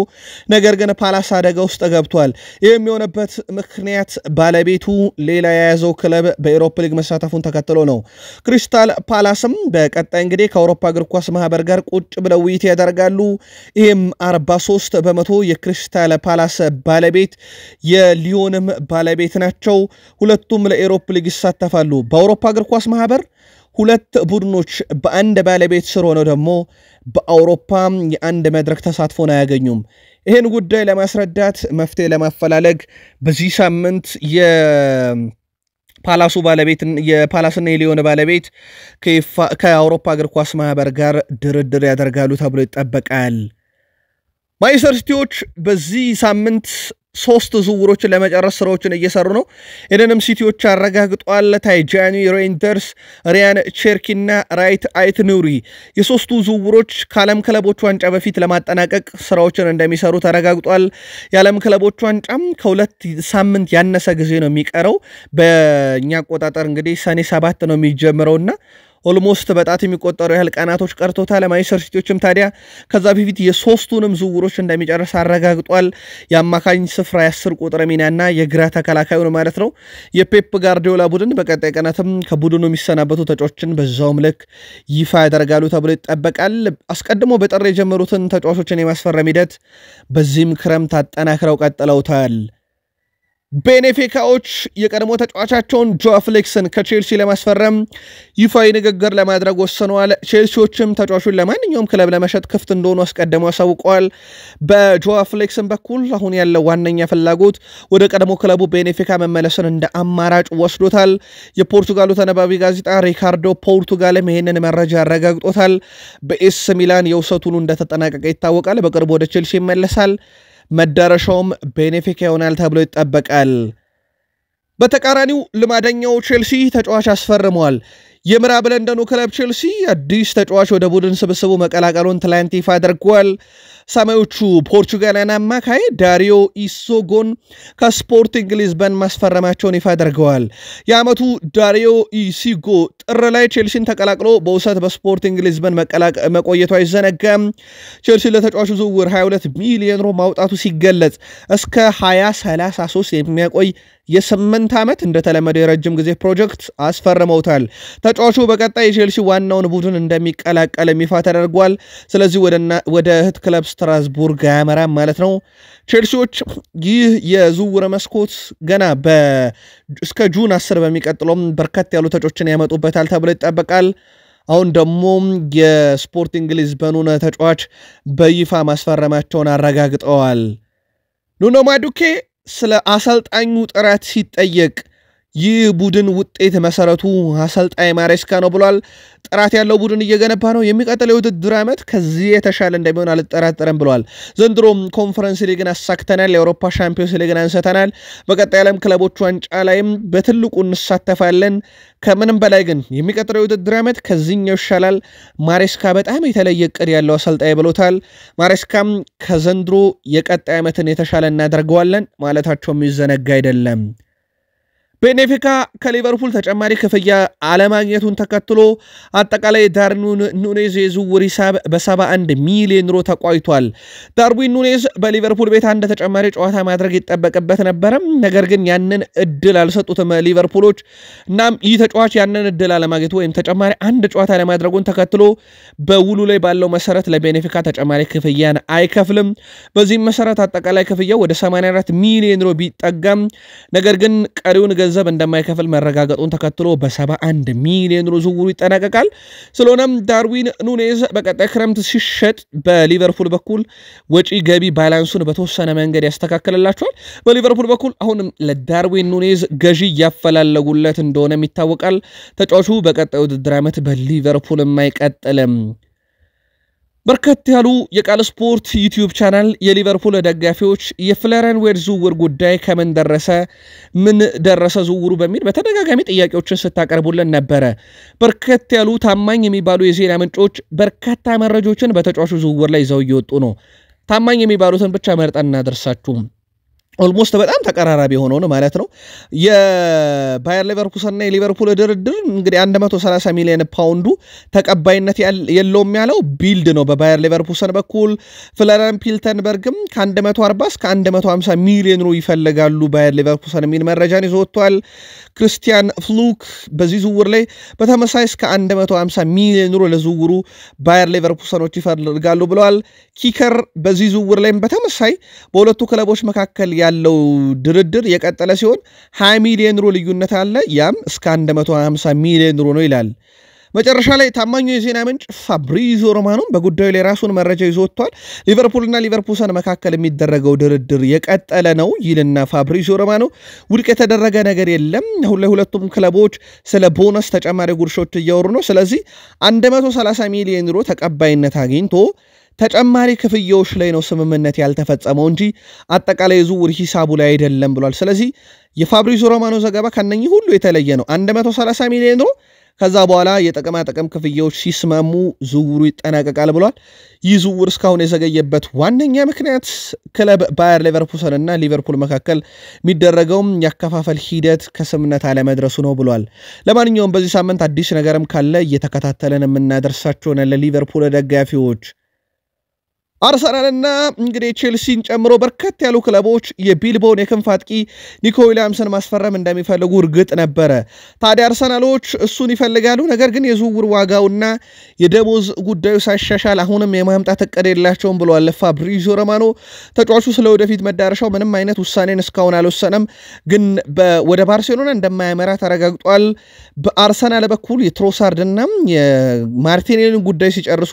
ነገር ግን ፓላስ አደጋ ውስጥ ገብቷል። ይህ የሚሆነበት ምክንያት ባለቤቱ ሌላ የያዘው ክለብ በኤሮፓ ሊግ መሳተፉን ተከትሎ ነው። ክሪስታል ፓላስም በቀጣይ እንግዲህ ከአውሮፓ እግር ኳስ ማህበር ጋር ቁጭ ብለው ውይይት ያደርጋሉ። ይህም 43 በመቶ የክሪስታል ፓላስ ባለቤት የሊዮንም ባለቤት ናቸው። ሁለቱም ለኤሮፓ ሊግ ይሳተፋሉ። በአውሮፓ እግር ኳስ ማህበር ሁለት ቡድኖች በአንድ ባለቤት ስር ሆነው ደግሞ በአውሮፓ የአንድ መድረክ ተሳትፎን አያገኙም። ይህን ጉዳይ ለማስረዳት መፍትሄ ለማፈላለግ በዚህ ሳምንት ፓላሱ ባለቤት የፓላስና የሊዮን ባለቤት ከአውሮፓ እግር ኳስ ማህበር ጋር ድርድር ያደርጋሉ ተብሎ ይጠበቃል። ማንቸስተር ሲቲዎች በዚህ ሳምንት 3 ዝውውሮችን ለመጨረስ ስራዎችን እየሰሩ ነው። ይህንንም ሲቲዎች አረጋግጧል። ታይጃኒ ሬንደርስ፣ ሪያን ቼርኪና ራይት አይት ኑሪ የሶስቱ ዝውውሮች ከዓለም ክለቦች ዋንጫ በፊት ለማጠናቀቅ ስራዎችን እንደሚሰሩ ተረጋግጧል። የዓለም ክለቦች ዋንጫም ከ2 ሳምንት ያነሰ ጊዜ ነው የሚቀረው። በእኛ አቆጣጠር እንግዲህ ሰኔ 7 ነው የሚጀምረውና ኦልሞስት በጣት የሚቆጠሩ ያህል ቀናቶች ቀርቶታል። ማንቸስተር ሲቲዎችም ታዲያ ከዛ በፊት የሶስቱንም ዝውውሮች እንደሚጨርስ አረጋግጧል። የአማካኝ ስፍራ የ10 ቁጥር ሚናና የግራ ተከላካዩን ማለት ነው። የፔፕ ጋርዲዮላ ቡድን በቀጣይ ቀናትም ከቡድኑ የሚሰናበቱ ተጫዋቾችን በዛውም ልክ ይፋ ያደርጋሉ ተብሎ ይጠበቃል። አስቀድሞ በጥር የጀመሩትን ተጫዋቾችን የማስፈረም ሂደት በዚህም ክረምት አጠናክረው ቀጥለውታል። ቤኔፊካዎች የቀድሞ ተጫዋቻቸውን ጆዋ ፍሌክስን ከቼልሲ ለማስፈረም ይፋዊ ንግግር ለማድረግ ወስነዋል። ቼልሲዎችም ተጫዋቹን ለማንኛውም ክለብ ለመሸጥ ክፍት እንደሆኑ አስቀድመው አሳውቀዋል። በጆዋ ፍሌክስን በኩል አሁን ያለው ዋነኛ ፍላጎት ወደ ቀድሞ ክለቡ ቤኔፊካ መመለስን እንደ አማራጭ ወስዶታል። የፖርቱጋሉ ተነባቢ ጋዜጣ ሪካርዶ ፖርቱጋልም ይህንን መረጃ አረጋግጦታል። በኤስ ሚላን የውሰቱን እንደተጠናቀቀ ይታወቃል። በቅርቡ ወደ ቼልሲ ይመለሳል። መዳረሻውም ቤኔፊካ ይሆናል ተብሎ ይጠበቃል። በተቃራኒው ልማደኛው ቼልሲ ተጫዋች አስፈርመዋል። የምዕራብ ለንደኑ ክለብ ቼልሲ አዲስ ተጫዋች ወደ ቡድን ስብስቡ መቀላቀሉን ትላንት ይፋ አድርጓል። ሰማዮቹ ፖርቹጋላዊያን አማካይ ዳሪዮ ኢሶጎን ከስፖርቲንግ ሊዝበን ማስፈረማቸውን ይፋ አድርገዋል። የዓመቱ ዳሪዮ ኢሲጎ ጥር ላይ ቼልሲን ተቀላቅሎ በውሰት በስፖርቲንግ ሊዝበን መቆየቱ አይዘነጋም። ቼልሲ ለተጫዋቹ ዝውውር 22 ሚሊዮን ዩሮ ማውጣቱ ሲገለጽ እስከ 2033 የሚያቆይ የ8 ዓመት እንደተለመደው የረጅም ጊዜ ፕሮጀክት አስፈርመውታል። ተጫዋቹ በቀጣይ የቼልሲ ዋናውን ቡድን እንደሚቀላቀል ይፋ ተደርጓል። ስለዚህ ወደ እህት ክለብ ስትራስቡርግ ያመራል ማለት ነው። ቼልሲዎች ይህ የዝውውር መስኮት ገና እስከ ጁን 10 በሚቀጥለውም በርከት ያሉ ተጫዋቾችን ያመጡበታል ተብሎ ይጠበቃል። አሁን ደግሞ የስፖርቲንግ ሊዝበኑን ተጫዋች በይፋ ማስፈረማቸውን አረጋግጠዋል። ኑኖ ማዱኬ ስለ አሰልጣኙ ጥራት ሲጠየቅ ይህ ቡድን ውጤት መሰረቱ አሰልጣኝ ማሬስካ ነው ብሏል። ጥራት ያለው ቡድን እየገነባ ነው። የሚቀጥለው የውድድር ዓመት ከዚህ የተሻለ እንደሚሆን አልጠራጠርም ብሏል። ዘንድሮም ኮንፈረንስ ሊግን አሳክተናል፣ የአውሮፓ ሻምፒዮንስ ሊግን አንስተናል። በቀጣይ ዓለም ክለቦች ዋንጫ ላይም በትልቁ እንሳተፋለን። ከምንም በላይ ግን የሚቀጥለው የውድድር ዓመት ከዚህኛው ይሻላል። ማሬስካ በጣም የተለየ እቅድ ያለው አሰልጣኝ ብሎታል። ማሬስካም ከዘንድሮ የቀጣይ ዓመትን የተሻለ እናደርገዋለን ማለታቸው የሚዘነጋ አይደለም። ቤኔፊካ ከሊቨርፑል ተጨማሪ ክፍያ አለማግኘቱን ተከትሎ አጠቃላይ ዳርዊን ኑኔዝ የዝውውር ሂሳብ በ71 ሚሊዮን ዩሮ ተቋይቷል። ዳርዊን ኑኔዝ በሊቨርፑል ቤት አንድ ተጨማሪ ጨዋታ ማድረግ ይጠበቅበት ነበርም፣ ነገር ግን ያንን እድል አልሰጡትም ሊቨርፑሎች። እናም ይህ ተጫዋች ያንን እድል አለማግኘቱ ወይም ተጨማሪ አንድ ጨዋታ ለማድረጉን ተከትሎ በውሉ ላይ ባለው መሰረት ለቤኔፊካ ተጨማሪ ክፍያን አይከፍልም። በዚህም መሰረት አጠቃላይ ክፍያው ወደ 84 ሚሊዮን ዩሮ ቢጠጋም ነገር ግን ቀሪውን ገንዘብ እንደማይከፍል መረጋገጡን ተከትሎ በ71 ሚሊዮን ዩሮ ዝውውሩ ይጠናቀቃል። ስለሆነም ዳርዊን ኑኔዝ በቀጣይ ክረምት ሲሸጥ በሊቨርፑል በኩል ወጪ ገቢ ባላንሱን በተወሰነ መንገድ ያስተካክልላቸዋል። በሊቨርፑል በኩል አሁንም ለዳርዊን ኑኔዝ ገዢ ያፈላለጉለት እንደሆነ ይታወቃል። ተጫዋቹ በቀጣይ ውድድር ዓመት በሊቨርፑል የማይቀጥልም። በርከት ያሉ የቃል ስፖርት ዩቲዩብ ቻናል የሊቨርፑል ደጋፊዎች የፍሎሪያን ዊርትዝ ዝውውር ጉዳይ ከምን ደረሰ ዝውውሩ በሚል በተደጋጋሚ ጥያቄዎችን ስታቀርቡልን ነበረ። በርከት ያሉ ታማኝ የሚባሉ የዜና ምንጮች በርካታ መረጃዎችን በተጫዋቹ ዝውውር ላይ ይዘው እየወጡ ነው። ታማኝ የሚባሉትን ብቻ መርጠን እናደርሳችሁ። ኦልሞስት በጣም ተቀራራቢ ሆኖ ነው ማለት ነው። የባየር ሌቨርኩሰንና የሊቨርፑል ድርድር እንግዲህ 130 ሚሊዮን ፓውንዱ ተቀባይነት የለውም ያለው ቢልድ ነው በባየር ሌቨርኩሰን በኩል። ፍሎሪያን ፒልተንበርግም ከ140 እስከ 150 ሚሊዮን ዩሮ ይፈልጋሉ ባየር ሌቨርኩሰን የሚል መረጃን ይዞ ወጥቷል። ክርስቲያን ፍሉክ በዚህ ዝውውር ላይ በተመሳይ እስከ 150 ሚሊዮን ዩሮ ለዝውውሩ ባየር ሌቨርኩሰኖች ይፈልጋሉ ብለዋል። ኪከር በዚህ ዝውውር ላይ በተመሳይ በሁለቱ ክለቦች መካከል ያለው ድርድር የቀጠለ ሲሆን 20 ሚሊዮን ዩሮ ልዩነት አለ። ያም እስከ 150 ሚሊዮን ዩሮ ነው ይላል። መጨረሻ ላይ ታማኙ የዜና ምንጭ ፋብሪዚዮ ሮማኖ በጉዳዩ ላይ ራሱን መረጃ ይዞ ወጥቷል። ሊቨርፑልና ሊቨርፑል መካከል የሚደረገው ድርድር የቀጠለ ነው ይልና ፋብሪዚዮ ሮማኖ ውድቅ የተደረገ ነገር የለም። አሁን ላይ ሁለቱም ክለቦች ስለ ቦነስ ተጨማሪ ጉርሾች እያወሩ ነው። ስለዚህ 130 ሚሊዮን ዩሮ ተቀባይነት አግኝቶ ተጨማሪ ክፍያዎች ላይ ነው ስምምነት ያልተፈጸመው እንጂ አጠቃላይ ዝውውር ሂሳቡ ላይ አይደለም ብሏል። ስለዚህ የፋብሪዚዮ ሮማኖ ዘገባ ከነኚህ ሁሉ የተለየ ነው። 130 ሚሊዮን ዩሮ ከዛ በኋላ የጥቅማ ጥቅም ክፍያዎች ሲስማሙ ዝውውሩ ይጠናቀቃል ብሏል። ይህ ዝውውር እስካሁን የዘገየበት ዋነኛ ምክንያት ክለብ ባየር ሌቨርኩሰን እና ሊቨርፑል መካከል የሚደረገውም ያከፋፈል ሂደት ከስምነት አለመድረሱ ነው ብሏል። ለማንኛውም በዚህ ሳምንት አዲስ ነገርም ካለ እየተከታተለን የምናደርሳቸው ለሊቨርፑል ደጋፊዎች አርሰናልና እንግዲህ ቼልሲን ጨምሮ በርከት ያሉ ክለቦች የቢልባውን የክንፍ አጥቂ ኒኮ ዊሊያምስን ማስፈረም እንደሚፈልጉ እርግጥ ነበረ። ታዲያ አርሰናሎች እሱን ይፈልጋሉ። ነገር ግን የዝውውር ዋጋውና የደሞዝ ጉዳዩ ሳይሻሻል አሁንም የማምጣት እቅድ የላቸውም ብለዋል ፋብሪዚዮ ሮማኖ። ተጫዋቹ ስለ ወደፊት መዳረሻው ምንም አይነት ውሳኔን እስካሁን አልወሰነም፣ ግን ወደ ባርሴሎና እንደማያመራ ተረጋግጧል። በአርሰናል በኩል የትሮሳርድና የማርቲኔሊን ጉዳይ ሲጨርሱ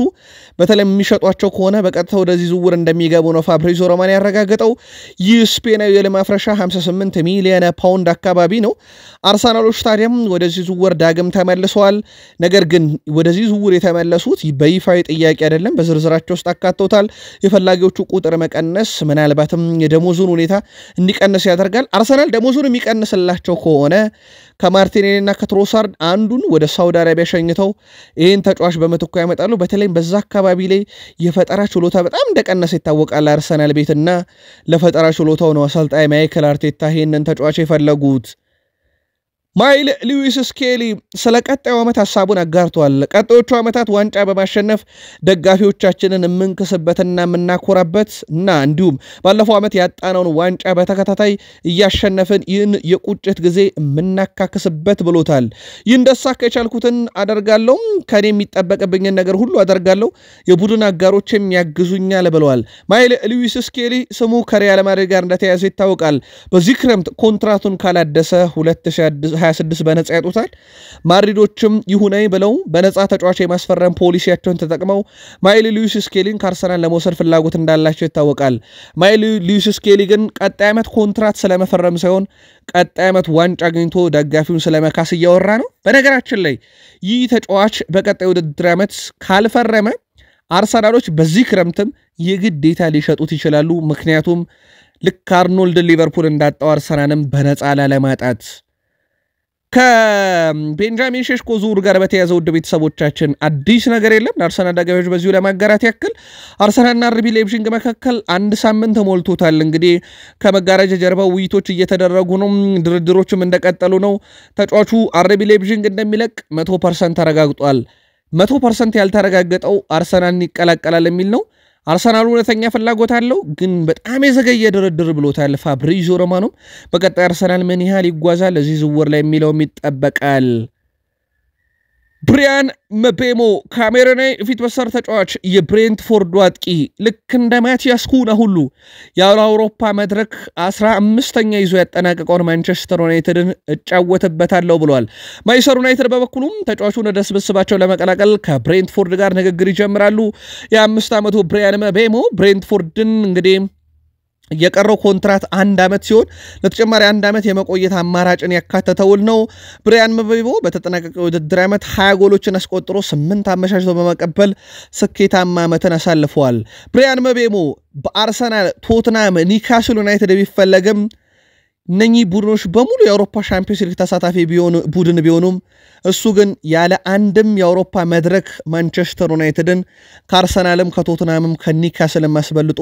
በተለይ የሚሸጧቸው ከሆነ በቀጥታ ወደዚህ ዝውውር እንደሚገቡ ነው ፋብሪዚዮ ሮማኖ ያረጋገጠው። ይህ ስፔናዊ የለማፍረሻ 58 ሚሊዮን ፓውንድ አካባቢ ነው። አርሰናሎች ታዲያም ወደዚህ ዝውውር ዳግም ተመልሰዋል። ነገር ግን ወደዚህ ዝውውር የተመለሱት በይፋዊ ጥያቄ አይደለም፣ በዝርዝራቸው ውስጥ አካተውታል። የፈላጊዎቹ ቁጥር መቀነስ ምናልባትም የደሞዙን ሁኔታ እንዲቀንስ ያደርጋል። አርሰናል ደሞዙን የሚቀንስላቸው ከሆነ ከማርቲኔሊና ከትሮሳርድ አንዱን ወደ ሳውዲ አረቢያ ሸኝተው ይህን ተጫዋች በመተኩ ያመጣሉ። በተለይም በዛ አካባቢ ላይ የፈጠራ ችሎታ በጣም እንደቀነሰ ይታወቃል አርሰናል ቤትና ለፈጠራ ችሎታው ነው አሰልጣኝ ማይክል አርቴታ ይህንን ተጫዋች የፈለጉት። ማይል ሉዊስ ስኬሊ ስለ ቀጣዩ ዓመት ሐሳቡን አጋርቷል። ቀጣዮቹ ዓመታት ዋንጫ በማሸነፍ ደጋፊዎቻችንን የምንክስበትና የምናኮራበት እና እንዲሁም ባለፈው ዓመት ያጣነውን ዋንጫ በተከታታይ እያሸነፍን ይህን የቁጭት ጊዜ የምናካክስበት ብሎታል። ይህን ደሳካ የቻልኩትን አደርጋለሁ፣ ከኔ የሚጠበቅብኝን ነገር ሁሉ አደርጋለሁ፣ የቡድን አጋሮችም ያግዙኛል ብለዋል። ማይል ሉዊስ ስኬሊ ስሙ ከሪያል ማድሪድ ጋር እንደተያዘ ይታወቃል። በዚህ ክረምት ኮንትራቱን ካላደሰ 2026 በነጻ ያጡታል። ማድሪዶችም ይሁነኝ ብለው በነጻ ተጫዋች የማስፈረም ፖሊሲያቸውን ተጠቅመው ማይል ሉዊስ ስኬሊን ከአርሰናል ለመውሰድ ፍላጎት እንዳላቸው ይታወቃል። ማይል ሉዊስ ስኬሊ ግን ቀጣይ ዓመት ኮንትራት ስለመፈረም ሳይሆን ቀጣይ ዓመት ዋንጫ አግኝቶ ደጋፊውን ስለመካስ እያወራ ነው። በነገራችን ላይ ይህ ተጫዋች በቀጣይ ውድድር ዓመት ካልፈረመ አርሰናሎች በዚህ ክረምትም የግዴታ ሊሸጡት ይችላሉ። ምክንያቱም ልክ አርኖልድ ሊቨርፑል እንዳጣው አርሰናልም በነጻ ላለማጣት። ከቤንጃሚን ሼሽኮ ዙር ጋር በተያያዘ ውድ ቤተሰቦቻችን አዲስ ነገር የለም። ለአርሰናል ደጋፊዎች በዚሁ ለማጋራት ያክል አርሰናልና አርቢ ሌይፕዚግ መካከል አንድ ሳምንት ሞልቶታል። እንግዲህ ከመጋረጃ ጀርባ ውይይቶች እየተደረጉ ነው፣ ድርድሮችም እንደቀጠሉ ነው። ተጫዋቹ አርቢ ሌይፕዚግ እንደሚለቅ 100% ተረጋግጧል። 100% ያልተረጋገጠው አርሰናልን ይቀላቀላል የሚል ነው። አርሰናል እውነተኛ ፍላጎት አለው፣ ግን በጣም የዘገየ ድርድር ብሎታል ፋብሪዚዮ ሮማኖ። በቀጣይ አርሰናል ምን ያህል ይጓዛል እዚህ ዝውውር ላይ የሚለውም ይጠበቃል። ብሪያን መቤሞ ካሜሮናዊ ፊት መስመር ተጫዋች የብሬንትፎርድ አጥቂ ልክ እንደ ማቲያስ ኩና ሁሉ የአውሮፓ መድረክ 15ኛ ይዞ ያጠናቀቀውን ማንቸስተር ዩናይትድን እጫወትበታለሁ ብሏል። ማንቸስተር ዩናይትድ በበኩሉም ተጫዋቹን ወደ ስብስባቸው ለመቀላቀል ከብሬንትፎርድ ጋር ንግግር ይጀምራሉ። የ5 ዓመቱ ብሪያን መቤሞ ብሬንትፎርድን እንግዲህ የቀረው ኮንትራት 1 ዓመት ሲሆን ለተጨማሪ 1 ዓመት የመቆየት አማራጭን ያካተተ ውል ነው። ብሪያን መቤሞ በተጠናቀቀው ውድድር ዓመት 20 ጎሎችን አስቆጥሮ 8 አመቻችቶ በመቀበል ስኬታማ ዓመትን አሳልፈዋል። ብሪያን መቤሞ በአርሰናል፣ ቶትናም፣ ኒውካስል ዩናይትድ ቢፈለግም እነኚህ ቡድኖች በሙሉ የአውሮፓ ሻምፒዮንስ ሊግ ተሳታፊ ቡድን ቢሆኑም እሱ ግን ያለ አንድም የአውሮፓ መድረክ ማንቸስተር ዩናይትድን ከአርሰናልም ከቶትናምም ከኒውካስልም አስበልጦ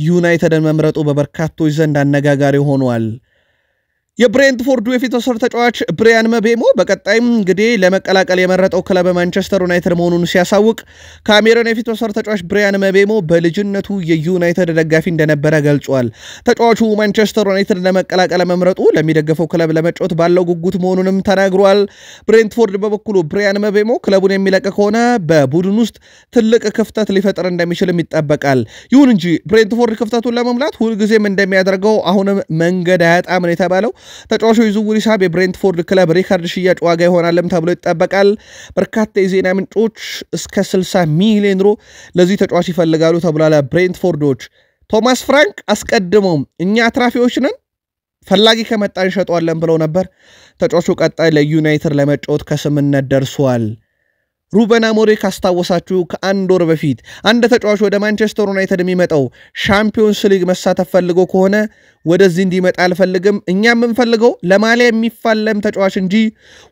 ዩናይትድን መምረጡ በበርካቶች ዘንድ አነጋጋሪ ሆኗል። የብሬንትፎርዱ የፊት መስመር ተጫዋች ብሪያን መቤሞ በቀጣይም እንግዲህ ለመቀላቀል የመረጠው ክለብ ማንቸስተር ዩናይትድ መሆኑን ሲያሳውቅ ካሜሮን የፊት መስመር ተጫዋች ብሪያን መቤሞ በልጅነቱ የዩናይትድ ደጋፊ እንደነበረ ገልጿል። ተጫዋቹ ማንቸስተር ዩናይትድ ለመቀላቀል መምረጡ ለሚደገፈው ክለብ ለመጫወት ባለው ጉጉት መሆኑንም ተናግሯል። ብሬንትፎርድ በበኩሉ ብሪያን መቤሞ ክለቡን የሚለቅ ከሆነ በቡድን ውስጥ ትልቅ ክፍተት ሊፈጥር እንደሚችልም ይጠበቃል። ይሁን እንጂ ብሬንትፎርድ ክፍተቱን ለመሙላት ሁልጊዜም እንደሚያደርገው አሁንም መንገድ አያጣም ነው የተባለው። ተጫዋቹ የዝውውር ሂሳብ የብሬንትፎርድ ክለብ ሪካርድ ሽያጭ ዋጋ ይሆናልም ተብሎ ይጠበቃል። በርካታ የዜና ምንጮች እስከ 60 ሚሊዮን ዩሮ ለዚህ ተጫዋች ይፈልጋሉ ተብሏል። ብሬንትፎርዶች ቶማስ ፍራንክ አስቀድመው እኛ አትራፊዎች ነን፣ ፈላጊ ከመጣ እንሸጠዋለን ብለው ነበር። ተጫዋቹ ቀጣይ ለዩናይትድ ለመጫወት ከስምነት ደርሷል። ሩበን አሞሪም ካስታወሳችሁ ከአንድ ወር በፊት አንድ ተጫዋች ወደ ማንቸስተር ዩናይትድ የሚመጣው ሻምፒዮንስ ሊግ መሳተፍ ፈልጎ ከሆነ ወደዚህ እንዲመጣ አልፈልግም፣ እኛ የምንፈልገው ለማሊያ የሚፋለም ተጫዋች እንጂ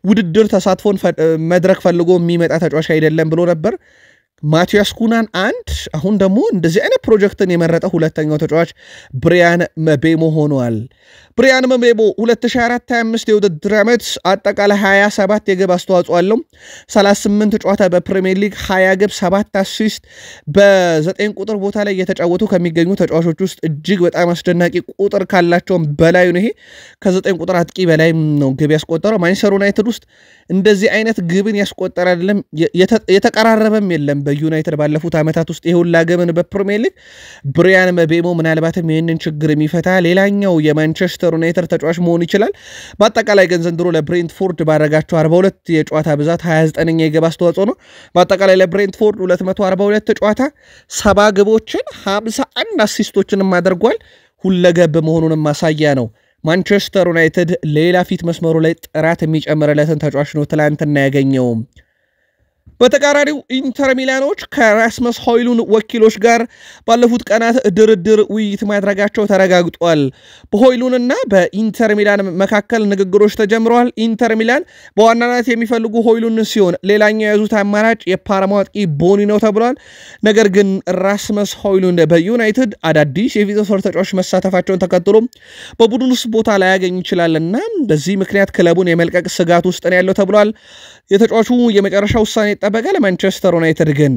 ውድድር ተሳትፎን መድረክ ፈልጎ የሚመጣ ተጫዋች አይደለም ብሎ ነበር። ማቲያስ ኩናን አንድ አሁን ደግሞ እንደዚህ አይነት ፕሮጀክትን የመረጠ ሁለተኛው ተጫዋች ብሪያን መቤሞ ሆኗል። ብሪያን መቤሞ 2024-25 የውድድር ዓመት አጠቃላይ 27 የግብ አስተዋጽኦ አለው። 38 ጨዋታ በፕሪሚየር ሊግ 20 ግብ 7 አሲስት በ9 ቁጥር ቦታ ላይ እየተጫወቱ ከሚገኙ ተጫዋቾች ውስጥ እጅግ በጣም አስደናቂ ቁጥር ካላቸውም በላይ ነው። ይሄ ከ9 ቁጥር አጥቂ በላይ ነው ግብ ያስቆጠረው። ማንቸስተር ዩናይትድ ውስጥ እንደዚህ አይነት ግብን ያስቆጠረ አይደለም፣ የተቀራረበም የለም በዩናይትድ ባለፉት ዓመታት ውስጥ ይሁላ ግብን በፕሪሚየር ሊግ። ብሪያን መቤሞ ምናልባትም ይህንን ችግር የሚፈታ ሌላኛው የማንቸስተር ዩናይትድ ተጫዋች መሆን ይችላል። በአጠቃላይ ግን ዘንድሮ ለብሬንትፎርድ ባረጋቸው 42 የጨዋታ ብዛት 29ኛ የግብ አስተዋጽኦ ነው። በአጠቃላይ ለብሬንትፎርድ 242 ጨዋታ 70 ግቦችን 51 አሲስቶችንም አድርጓል። ሁለገብ መሆኑንም ማሳያ ነው። ማንቸስተር ዩናይትድ ሌላ ፊት መስመሩ ላይ ጥራት የሚጨምርለትን ተጫዋች ነው ትላንትና ያገኘው። በተቃራኒው ኢንተር ሚላኖች ከራስመስ ሆይሉንድ ወኪሎች ጋር ባለፉት ቀናት ድርድር ውይይት ማድረጋቸው ተረጋግጧል። በሆይሉንድና በኢንተር ሚላን መካከል ንግግሮች ተጀምረዋል። ኢንተር ሚላን በዋናነት የሚፈልጉ ሆይሉንድ ሲሆን ሌላኛው የያዙት አማራጭ የፓርማ አጥቂ ቦኒ ነው ተብሏል። ነገር ግን ራስመስ ሆይሉንድ በዩናይትድ አዳዲስ የቪቶር ተጫዋቾች መሳተፋቸውን ተከትሎ በቡድን ውስጥ ቦታ ላይ ያገኝ ይችላልና በዚህ ምክንያት ክለቡን የመልቀቅ ስጋት ውስጥ ነው ያለው ተብሏል። የተጫዋቹ የመጨረሻ ውሳኔ ጠበቀ። ለማንቸስተር ዩናይትድ ግን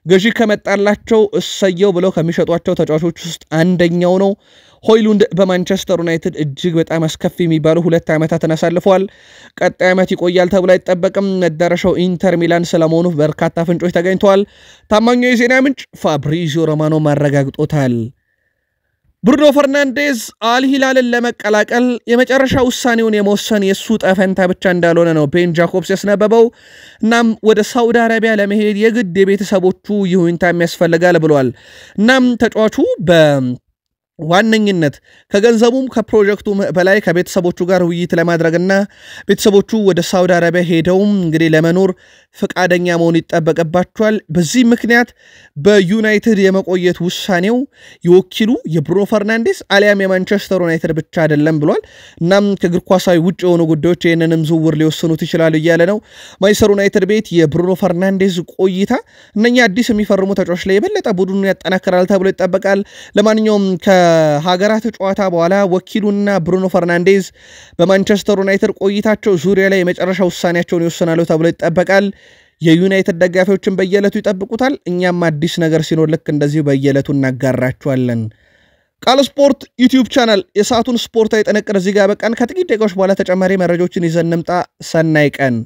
ገዢ ከመጣላቸው እሰየው ብለው ከሚሸጧቸው ተጫዋቾች ውስጥ አንደኛው ነው። ሆይሉንድ በማንቸስተር ዩናይትድ እጅግ በጣም አስከፊ የሚባሉ 2 ዓመታትን አሳልፈዋል። ቀጣይ ዓመት ይቆያል ተብሎ አይጠበቅም። መዳረሻው ኢንተር ሚላን ስለመሆኑ በርካታ ፍንጮች ተገኝተዋል። ታማኙ የዜና ምንጭ ፋብሪዚዮ ሮማኖ ማረጋግጦታል። ብሩኖ ፈርናንዴዝ አልሂላልን ለመቀላቀል የመጨረሻ ውሳኔውን የመወሰን የሱ ጠፈንታ ብቻ እንዳልሆነ ነው ቤን ጃኮብስ ያስነበበው። እናም ወደ ሳውዲ አረቢያ ለመሄድ የግድ የቤተሰቦቹ ይሁንታ የሚያስፈልጋል ብሏል። እናም ተጫዋቹ ዋነኝነት ከገንዘቡም ከፕሮጀክቱም በላይ ከቤተሰቦቹ ጋር ውይይት ለማድረግና ቤተሰቦቹ ወደ ሳውዲ አረቢያ ሄደውም እንግዲህ ለመኖር ፈቃደኛ መሆን ይጠበቅባቸዋል። በዚህ ምክንያት በዩናይትድ የመቆየት ውሳኔው የወኪሉ የብሩኖ ፈርናንዴዝ አሊያም የማንቸስተር ዩናይትድ ብቻ አይደለም ብሏል። እናም ከእግር ኳሳዊ ውጭ የሆኑ ጉዳዮች ይህንንም ዝውውር ሊወስኑት ይችላሉ እያለ ነው። ማንቸስተር ዩናይትድ ቤት የብሩኖ ፈርናንዴዝ ቆይታ እነኛ አዲስ የሚፈርሙ ተጫዋቾች ላይ የበለጠ ቡድኑን ያጠናክራል ተብሎ ይጠበቃል። ለማንኛውም ከሀገራት ጨዋታ በኋላ ወኪሉና ብሩኖ ፈርናንዴዝ በማንቸስተር ዩናይትድ ቆይታቸው ዙሪያ ላይ የመጨረሻ ውሳኔያቸውን ይወስናሉ ተብሎ ይጠበቃል። የዩናይትድ ደጋፊዎችን በየዕለቱ ይጠብቁታል። እኛም አዲስ ነገር ሲኖር ልክ እንደዚሁ በየዕለቱ እናጋራችኋለን። ቃል ስፖርት ዩቲዩብ ቻናል የሰዓቱን ስፖርታዊ ጥንቅር እዚህ ጋር በቃን። ከጥቂት ደቂቃዎች በኋላ ተጨማሪ መረጃዎችን ይዘን እንምጣ። ሰናይ ቀን